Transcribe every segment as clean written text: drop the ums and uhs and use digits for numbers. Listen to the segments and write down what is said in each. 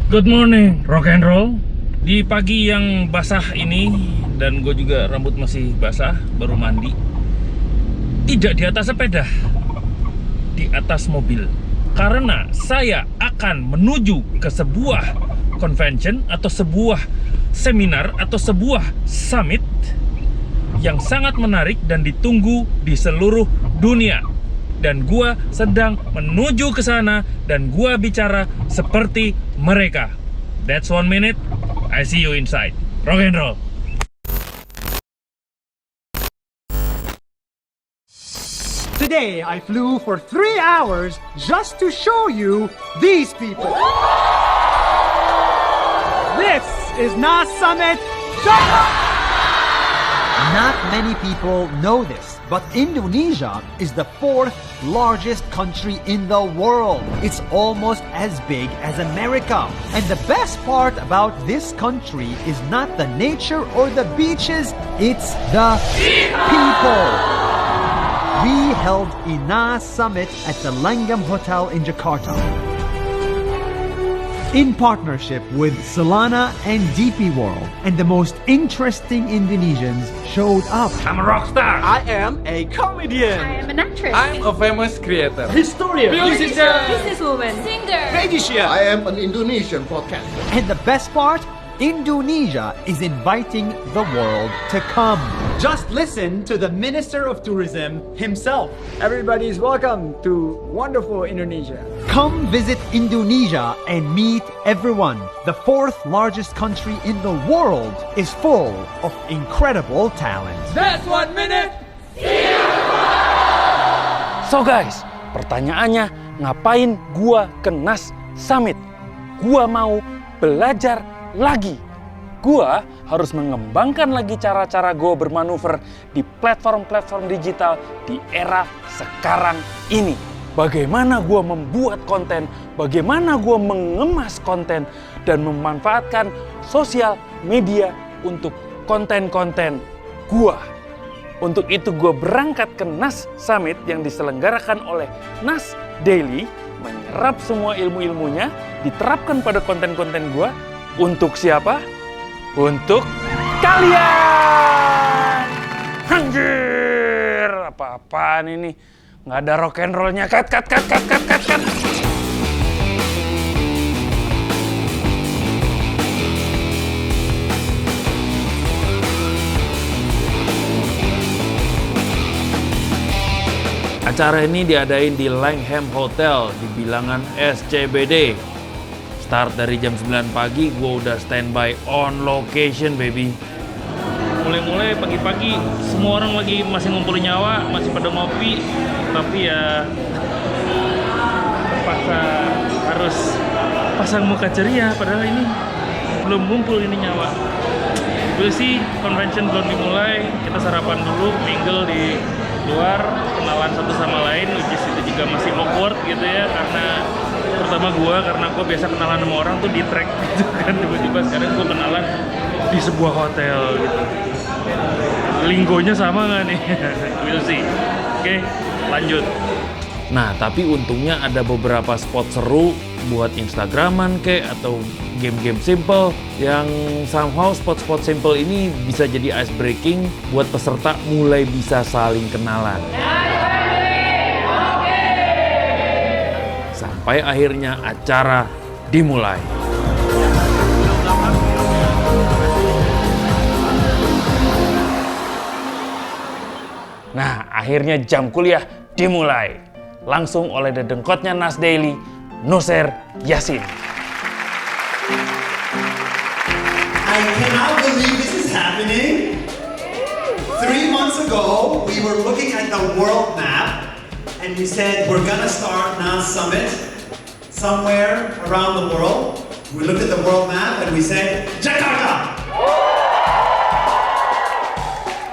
Good morning, rock and roll. Di pagi yang basah ini, dan gue juga rambut masih basah, baru mandi. Tidak di atas sepeda, di atas mobil. Karena saya akan menuju ke sebuah convention atau sebuah seminar atau sebuah summit yang sangat menarik dan ditunggu di seluruh dunia. Dan gua sedang menuju ke sana dan gua bicara seperti mereka. That's 1 minute. I see you inside. Rock and roll. Today I flew for 3 hours just to show you these people. This is NAS Summit. Not many people know this, but Indonesia is the 4th largest country in the world. It's almost as big as America. And the best part about this country is not the nature or the beaches, it's the people. We held a NAS Summit at the Langgam Hotel in Jakarta. In partnership with Solana and DP World, and the most interesting Indonesians showed up. I'm a rock star. I am a comedian. I am an actress. I'm a famous creator. Historian. Musician. businesswoman. Singer. Magician. I am an Indonesian podcaster. And the best part? Indonesia is inviting the world to come. Just listen to the Minister of Tourism himself. Everybody is welcome to wonderful Indonesia. Come visit Indonesia and meet everyone. The 4th largest country in the world is full of incredible talent. That's 1 minute. So guys, pertanyaannya, ngapain gua ke NAS Summit? Gua mau belajar lagi. Gua harus mengembangkan lagi cara-cara gua bermanuver di platform-platform digital di era sekarang ini. Bagaimana gua membuat konten, bagaimana gua mengemas konten dan memanfaatkan sosial media untuk konten-konten gua. Untuk itu gua berangkat ke NAS Summit yang diselenggarakan oleh NAS Daily, menyerap semua ilmu-ilmunya, diterapkan pada konten-konten gua. Untuk siapa? Untuk kalian! Anjir! Apa-apaan ini? Nggak ada rock and roll-nya. Cut! Acara ini diadain di Langham Hotel di bilangan SCBD. Start dari jam 9 pagi, gue udah standby on location, baby. Mulai pagi-pagi, semua orang lagi masih ngumpulin nyawa, masih pada ngopi. Tapi ya, terpaksa harus pasang muka ceria, padahal ini belum ngumpul ini nyawa. Dulu sih, convention belum dimulai, kita sarapan dulu, mingle di luar, kenalan satu sama lain, which is itu juga masih awkward gitu ya, karena gue biasa kenalan sama orang tuh di track gitu kan, tiba-tiba sekarang gue kenalan di sebuah hotel gitu. Linggonya sama nggak nih? We'll see. Oke, lanjut. Nah, tapi untungnya ada beberapa spot seru buat Instagraman atau game-game simple yang somehow spot-spot simple ini bisa jadi ice breaking buat peserta mulai bisa saling kenalan. Sampai akhirnya acara dimulai. Nah, akhirnya jam kuliah dimulai. Langsung oleh dedengkotnya NAS Daily, Nuser Yasin. I cannot believe this is happening. 3 months ago, we were looking at the world map and we said we're gonna start NAS Summit somewhere around the world. We looked at the world map and we said, Jakarta!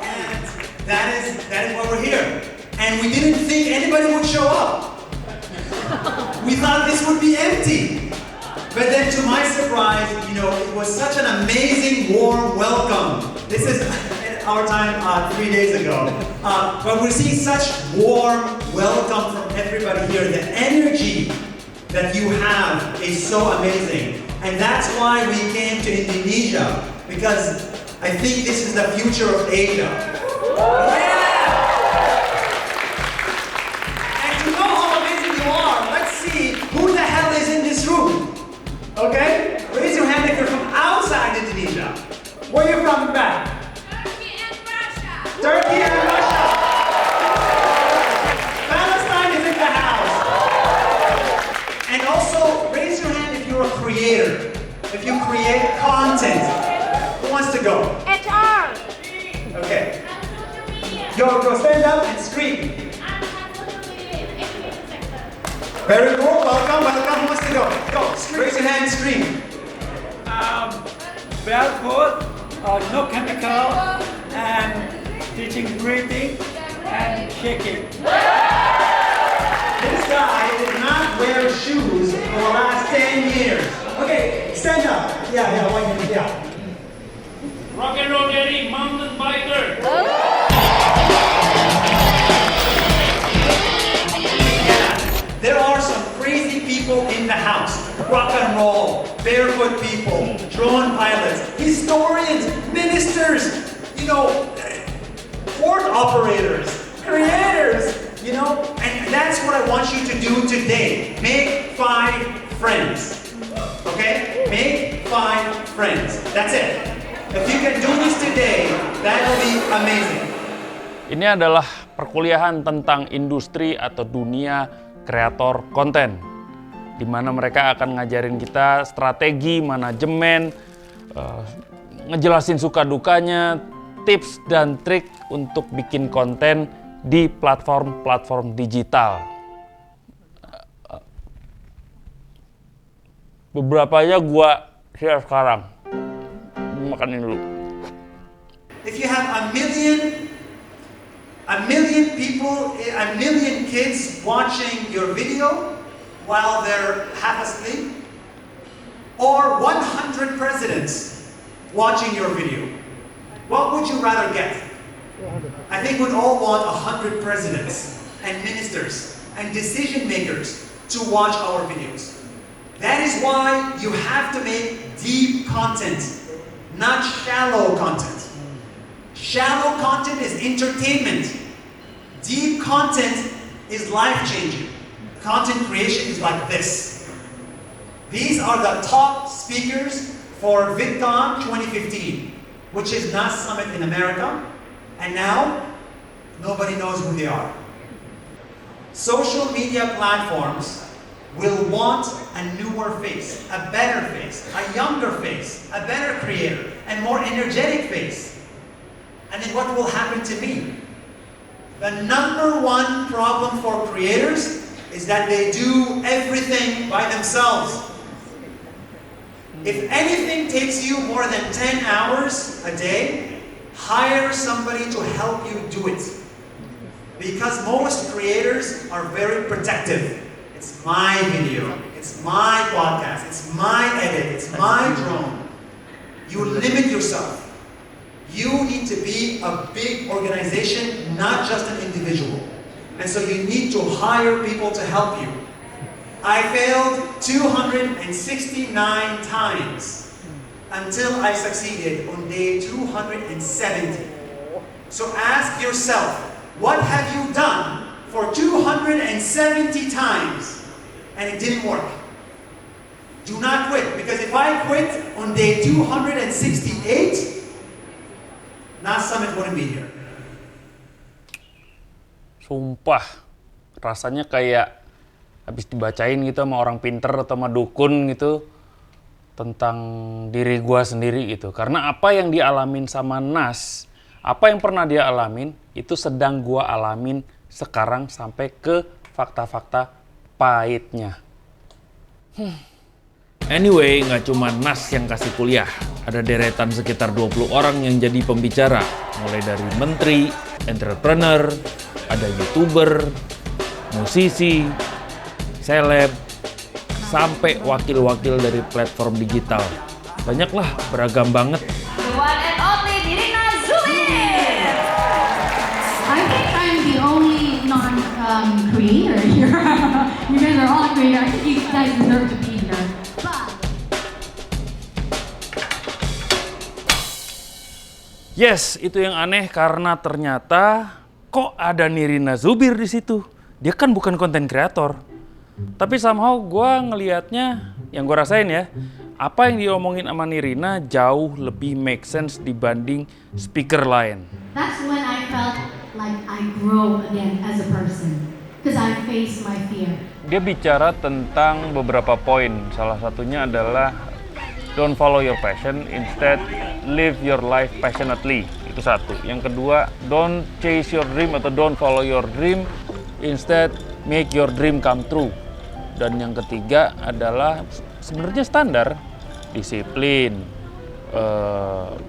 And that is why we're here. And we didn't think anybody would show up. We thought this would be empty. But then to my surprise, it was such an amazing, warm welcome. This is our time 3 days ago. But we're seeing such warm welcome from everybody here. The energy that you have is so amazing. And that's why we came to Indonesia, because I think this is the future of Asia. And to know how amazing you are, let's see who the hell is in this room. Okay? Raise your hand if you're from outside Indonesia. Where are you from, back? Turkey and Russia. Palestine is in the house. And also, raise your hand if you're a creator. If you create content. Who wants to go? HR. Okay. Go stand up and scream. Very cool. Welcome. Who wants to go? Go. Raise your hand and scream. Barefoot, no chemical, and teaching breathing and shaking. This guy did not wear shoes for the last 10 years. Okay, stand up. Yeah, one minute, yeah. Rock and roll daddy, mountain biker. There are some crazy people in the house. Rock and roll, barefoot people, drone pilots, historians, ministers, port operators, creators, and that's what I want you to do today. Make 5 friends. Okay? Make 5 friends. That's it. If you can do this today, that'll be amazing. Ini adalah perkuliahan tentang industri atau dunia kreator konten, di mana mereka akan ngajarin kita strategi, manajemen, ngejelasin suka dukanya, tips dan trik untuk bikin konten di platform-platform digital. Beberapanya gua share sekarang. Makanin dulu. If you have a million people, a million kids watching your video while they're half asleep, or 100 presidents watching your video, what would you rather get? I think we'd all want 100 presidents and ministers and decision makers to watch our videos. That is why you have to make deep content, not shallow content. Shallow content is entertainment. Deep content is life-changing. Content creation is like this. These are the top speakers for VidCon 2015, which is NAS Summit in America, and now nobody knows who they are. Social media platforms will want a newer face, a better face, a younger face, a better creator, and more energetic face. And then what will happen to me? The number one problem for creators is that they do everything by themselves. If anything takes you more than 10 hours a day, hire somebody to help you do it. Because most creators are very protective. It's my video, it's my podcast, it's my edit, it's my drone. You limit yourself. You need to be a big organization, not just an individual. And so you need to hire people to help you. I failed 269 times until I succeeded on day 270. So ask yourself, what have you done for 270 times and it didn't work? Do not quit, because if I quit on day 268, NAS Summit wouldn't be here. Sumpah, rasanya kayak habis dibacain gitu sama orang pinter atau sama dukun gitu tentang diri gua sendiri gitu. Karena apa yang dialamin sama Nas, apa yang pernah dia alamin, itu sedang gua alamin sekarang sampai ke fakta-fakta pahitnya. Anyway, nggak cuma Nas yang kasih kuliah. Ada deretan sekitar 20 orang yang jadi pembicara. Mulai dari menteri, entrepreneur, ada YouTuber, musisi, seleb, sampai wakil-wakil dari platform digital. Banyaklah, beragam banget. The one and only Nirina Zulin. I think I'm the only non-creator here. You guys are all creator. I think you guys deserve to be here. But Yes, itu yang aneh karena ternyata kok ada Nirina Zubir di situ. Dia kan bukan konten kreator. Tapi somehow gue ngelihatnya, yang gue rasain ya, apa yang diomongin sama Nirina jauh lebih make sense dibanding speaker lain. That's when I felt like I grow again as a person. Because I face my fear. Dia bicara tentang beberapa poin. Salah satunya adalah don't follow your passion, instead live your life passionately. Itu satu. Yang kedua, don't chase your dream atau don't follow your dream, instead make your dream come true. Dan yang ketiga adalah sebenarnya standar, disiplin,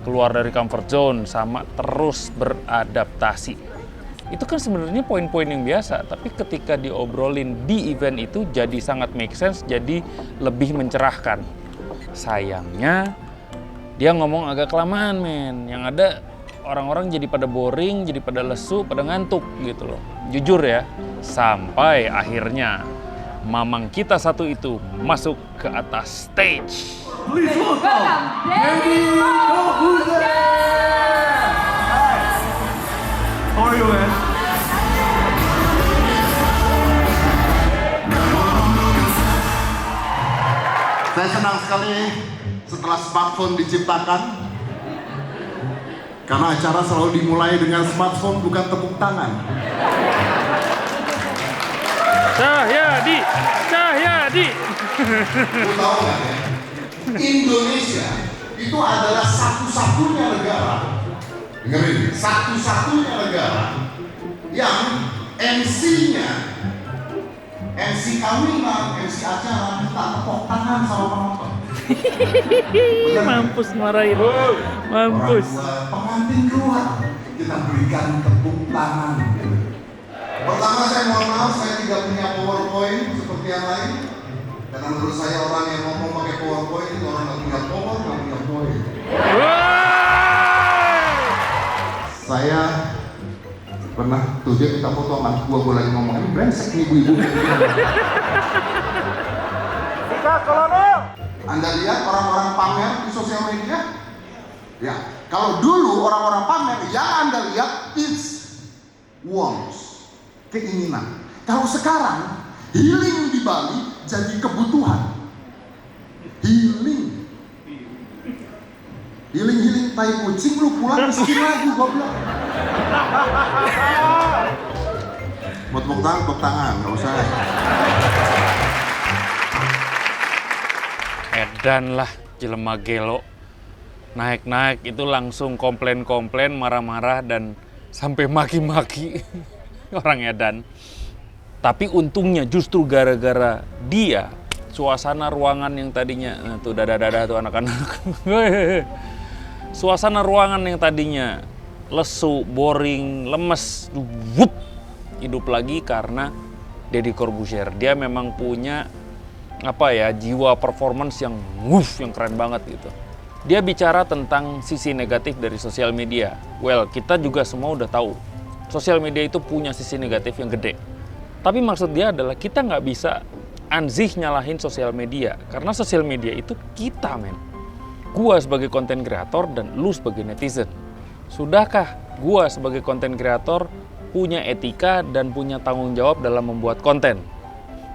keluar dari comfort zone, sama terus beradaptasi. Itu kan sebenarnya poin-poin yang biasa, tapi ketika diobrolin di event itu jadi sangat make sense, jadi lebih mencerahkan. Sayangnya dia ngomong agak kelamaan, men. Yang ada orang-orang jadi pada boring, jadi pada lesu, pada ngantuk gitu loh. Jujur ya, sampai akhirnya mamang kita satu itu masuk ke atas stage. Please welcome Deddy Corbuzier. How are you, man? Saya senang sekali setelah smartphone diciptakan, karena acara selalu dimulai dengan smartphone, bukan tepuk tangan. Cahyadi, Cahyadi. Lu tahu nggak ya? Indonesia itu adalah satu-satunya negara, dengerin, satu-satunya negara yang MC-nya, MC kawinan, MC acara minta tepuk tangan sama penonton. Mampus marahin, mampus. Orang tua pengantin keluar, kita berikan tepuk tangan. Pertama saya mohon maaf, saya tidak punya PowerPoint seperti yang lain. Karena menurut saya orang yang ngomong pakai PowerPoint itu orang nggak punya power, nggak punya point. Saya pernah tuh dia minta foto sama gue lagi ngomong, ini brengsek nih ibu-ibu. Anda lihat orang-orang pamer di sosial media? Ya, kalau dulu orang-orang pamer, yang Anda lihat it's wants, keinginan. Kalau sekarang healing di Bali jadi kebutuhan. Healing tai kucing, lu pulang miskin lagi, goblok. Mau tepuk tangan, nggak usah. Edan lah, jelema gelo. Naik-naik itu langsung komplain-komplain, marah-marah, dan sampai maki-maki orang edan. Tapi untungnya justru gara-gara dia, suasana ruangan yang tadinya, tuh dada-dada tuh anak-anak. Suasana ruangan yang tadinya lesu, boring, lemes, wup, hidup lagi karena Deddy Corbuzier. Dia memang punya jiwa performance yang yang keren banget gitu. Dia bicara tentang sisi negatif dari sosial media. Well, kita juga semua udah tahu sosial media itu punya sisi negatif yang gede. Tapi maksud dia adalah kita nggak bisa anzih nyalahin sosial media, karena sosial media itu kita, men. Gua sebagai konten kreator dan lu sebagai netizen. Sudahkah gua sebagai konten kreator punya etika dan punya tanggung jawab dalam membuat konten?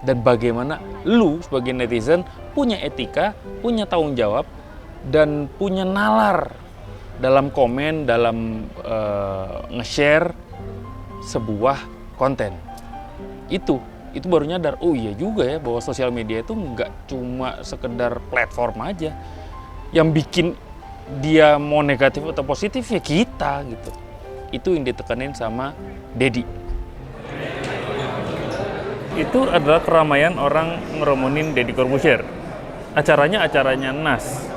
Dan bagaimana lu sebagai netizen punya etika, punya tanggung jawab, dan punya nalar dalam komen, dalam nge-share sebuah konten. Itu baru nyadar, oh iya juga ya, bahwa sosial media itu nggak cuma sekedar platform aja. Yang bikin dia mau negatif atau positif ya kita gitu. Itu yang ditekanin sama Deddy. Itu adalah keramaian orang ngeromonin Deddy Corbuzier. Acaranya Nas.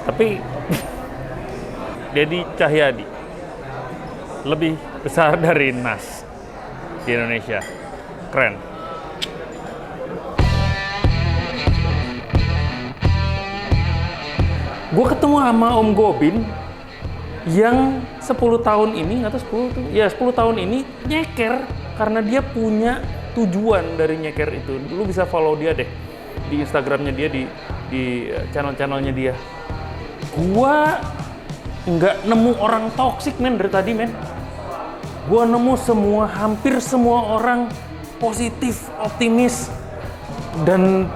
Tapi Deddy Cahyadi lebih besar dari Nas di Indonesia. Keren. Gue ketemu sama Om Gobin yang 10 tahun ini, atau 10 tahun ini nyeker karena dia punya tujuan dari nyeker itu. Lu bisa follow dia deh di Instagramnya dia, di channel-channelnya dia. Gua nggak nemu orang toksik men dari tadi men. Gue nemu hampir semua orang positif, optimis, dan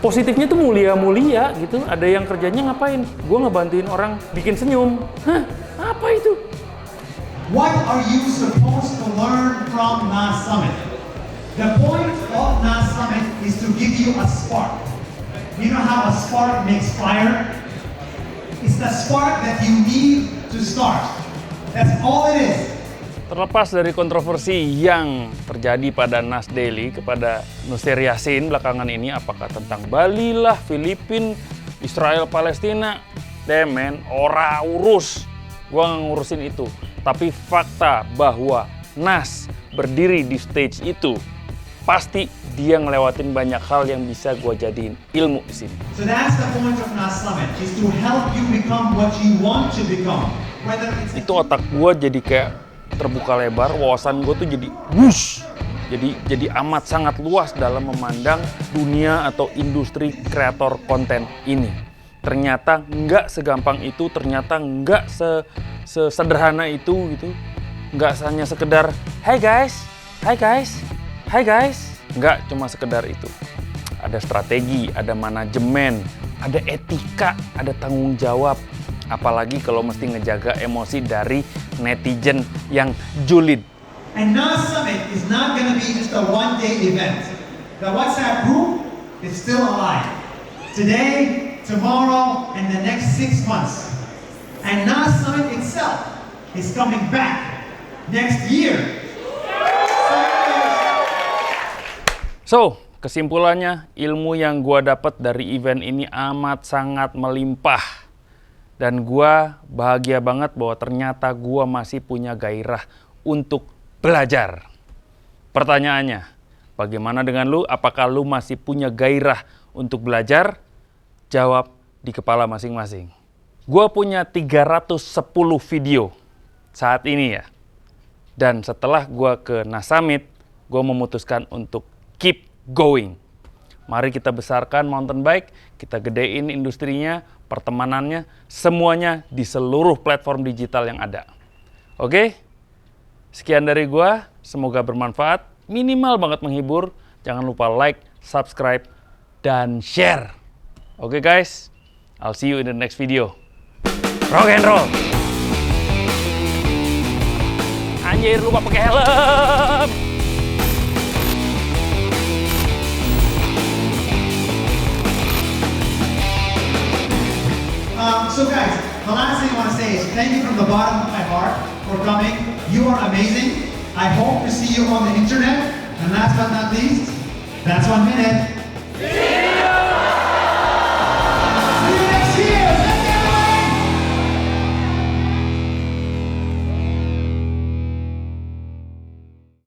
positifnya tuh mulia-mulia gitu. Ada yang kerjanya ngapain? Gue ngebantuin orang bikin senyum. Hah? Apa itu? What are you supposed to learn from NAS Summit? The point of NAS Summit is to give you a spark. You know how a spark makes fire? It's the spark that you need to start. That's all it is. Terlepas dari kontroversi yang terjadi pada NAS Daily kepada Nusir Yassin belakangan ini, apakah tentang Bali lah, Filipina, Israel, Palestina, demen, ora urus. Gua nggak ngurusin itu. Tapi fakta bahwa NAS berdiri di stage itu, pasti dia ngelewatin banyak hal yang bisa gua jadiin ilmu di sini. So that's the point of NAS Summit, is to help you become what you want to become. Itu otak gua jadi kayak terbuka lebar, wawasan gue tuh jadi wush, jadi amat sangat luas dalam memandang dunia atau industri kreator konten ini. Ternyata nggak segampang itu, ternyata nggak sesederhana itu gitu, nggak hanya sekedar hey guys, nggak cuma sekedar itu. Ada strategi, ada manajemen, ada etika, ada tanggung jawab. Apalagi kalau mesti ngejaga emosi dari netizen yang julid. And NAS Summit is not going to be just a one-day event. The WhatsApp group is still alive. Today, tomorrow, and the next 6 months. And NAS Summit itself is coming back next year. So, kesimpulannya, ilmu yang gua dapat dari event ini amat sangat melimpah. Dan gua bahagia banget bahwa ternyata gua masih punya gairah untuk belajar. Pertanyaannya, bagaimana dengan lu? Apakah lu masih punya gairah untuk belajar? Jawab di kepala masing-masing. Gua punya 310 video saat ini ya. Dan setelah gua ke NAS Summit, gua memutuskan untuk keep going. Mari kita besarkan mountain bike, kita gedein industrinya, pertemanannya, semuanya di seluruh platform digital yang ada. Oke? Sekian dari gua, semoga bermanfaat, minimal banget menghibur. Jangan lupa like, subscribe, dan share. Oke guys, I'll see you in the next video. Rock and roll! Anjir, lupa pakai helm! So guys, the last thing I want to say is thank you from the bottom of my heart for coming. You are amazing. I hope to see you on the internet. And last but not least, that's 1 minute.